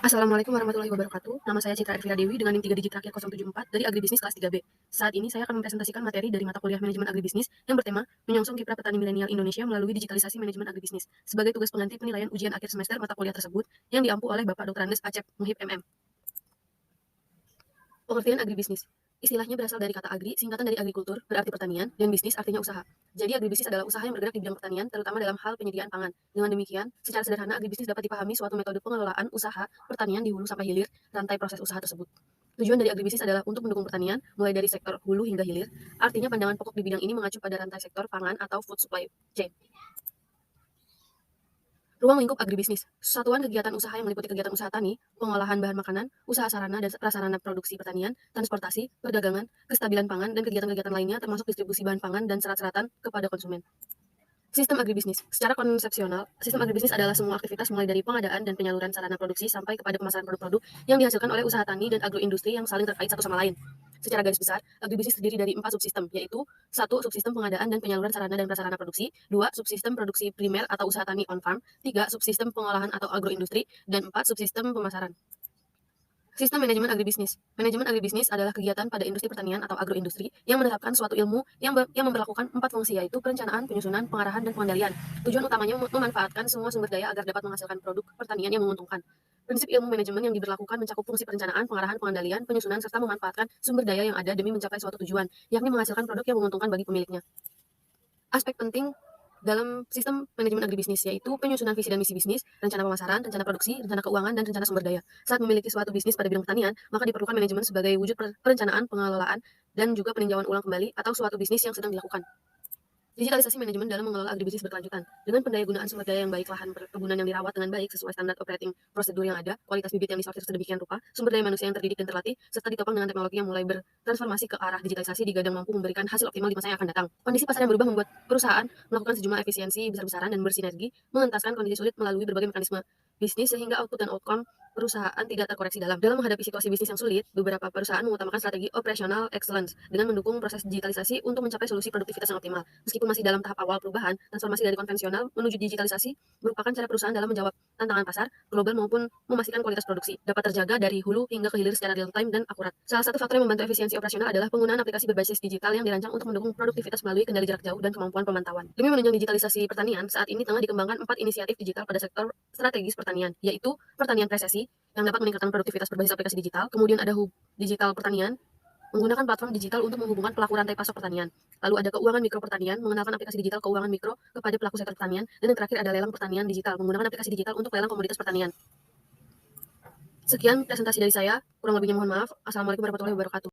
Assalamualaikum warahmatullahi wabarakatuh. Nama saya Citra Elvira Dewi dengan NIM 3 digit terakhir 074 dari Agribisnis kelas 3B. Saat ini saya akan mempresentasikan materi dari mata kuliah Manajemen Agribisnis yang bertema Menyongsong Kiprah Petani Milenial Indonesia melalui Digitalisasi Manajemen Agribisnis sebagai tugas pengganti penilaian ujian akhir semester mata kuliah tersebut yang diampu oleh Bapak Dr. Andes Acep Muhib MM. Pengertian agribisnis. Istilahnya berasal dari kata agri, singkatan dari agrikultur, berarti pertanian, dan bisnis artinya usaha. Jadi agribisnis adalah usaha yang bergerak di bidang pertanian, terutama dalam hal penyediaan pangan. Dengan demikian, secara sederhana agribisnis dapat dipahami suatu metode pengelolaan usaha pertanian di hulu sampai hilir rantai proses usaha tersebut. Tujuan dari agribisnis adalah untuk mendukung pertanian, mulai dari sektor hulu hingga hilir. Artinya pandangan pokok di bidang ini mengacu pada rantai sektor pangan atau food supply chain. Ruang lingkup agribisnis, satuan kegiatan usaha yang meliputi kegiatan usaha tani, pengolahan bahan makanan, usaha sarana dan prasarana produksi pertanian, transportasi, perdagangan, kestabilan pangan, dan kegiatan-kegiatan lainnya termasuk distribusi bahan pangan dan serat-seratan kepada konsumen. Sistem agribisnis. Secara konsepsional, sistem agribisnis adalah semua aktivitas mulai dari pengadaan dan penyaluran sarana produksi sampai kepada pemasaran produk-produk yang dihasilkan oleh usaha tani dan agroindustri yang saling terkait satu sama lain. Secara garis besar, agribisnis terdiri dari 4 subsistem, yaitu 1. Subsistem pengadaan dan penyaluran sarana dan prasarana produksi, 2. Subsistem produksi primer atau usaha tani on-farm, 3. Subsistem pengolahan atau agroindustri, dan 4. Subsistem pemasaran. Sistem manajemen agribisnis. Manajemen agribisnis adalah kegiatan pada industri pertanian atau agroindustri yang menerapkan suatu ilmu yang memperlakukan 4 fungsi, yaitu perencanaan, penyusunan, pengarahan, dan pengendalian. Tujuan utamanya memanfaatkan semua sumber daya agar dapat menghasilkan produk pertanian yang menguntungkan. Prinsip ilmu manajemen yang diberlakukan mencakup fungsi perencanaan, pengarahan, pengendalian, penyusunan, serta memanfaatkan sumber daya yang ada demi mencapai suatu tujuan, yakni menghasilkan produk yang menguntungkan bagi pemiliknya. Aspek penting dalam sistem manajemen agribisnis yaitu penyusunan visi dan misi bisnis, rencana pemasaran, rencana produksi, rencana keuangan, dan rencana sumber daya. Saat memiliki suatu bisnis pada bidang pertanian, maka diperlukan manajemen sebagai wujud perencanaan, pengelolaan, dan juga peninjauan ulang kembali atau suatu bisnis yang sedang dilakukan. Digitalisasi manajemen dalam mengelola agribisnis berkelanjutan. Dengan pendayagunaan sumber daya yang baik, lahan perkebunan yang dirawat dengan baik sesuai standar operating prosedur yang ada, kualitas bibit yang disortir sedemikian rupa, sumber daya manusia yang terdidik dan terlatih, serta ditopang dengan teknologi yang mulai bertransformasi ke arah digitalisasi digadang mampu memberikan hasil optimal di masa yang akan datang. Kondisi pasar yang berubah membuat perusahaan melakukan sejumlah efisiensi besar-besaran dan bersinergi, mengentaskan kondisi sulit melalui berbagai mekanisme bisnis sehingga output dan outcome perusahaan tidak terkoreksi dalam. Dalam menghadapi situasi bisnis yang sulit, beberapa perusahaan mengutamakan strategi operational excellence dengan mendukung proses digitalisasi untuk mencapai solusi produktivitas yang optimal. Meskipun masih dalam tahap awal perubahan, transformasi dari konvensional menuju digitalisasi merupakan cara perusahaan dalam menjawab tantangan pasar global maupun memastikan kualitas produksi dapat terjaga dari hulu hingga ke hilir secara real time dan akurat. Salah satu faktor yang membantu efisiensi operasional adalah penggunaan aplikasi berbasis digital yang dirancang untuk mendukung produktivitas melalui kendali jarak jauh dan kemampuan pemantauan. Demi menunjang digitalisasi pertanian, saat ini tengah dikembangkan 4 inisiatif digital pada sektor strategis pertanian, yaitu pertanian presesi yang dapat meningkatkan produktivitas berbasis aplikasi digital. Kemudian ada hub digital pertanian, menggunakan platform digital untuk menghubungkan pelaku rantai pasok pertanian. Lalu ada keuangan mikro pertanian, mengenalkan aplikasi digital keuangan mikro kepada pelaku sektor pertanian. Dan yang terakhir ada lelang pertanian digital, menggunakan aplikasi digital untuk lelang komoditas pertanian. Sekian presentasi dari saya, kurang lebihnya mohon maaf. Assalamualaikum warahmatullahi wabarakatuh.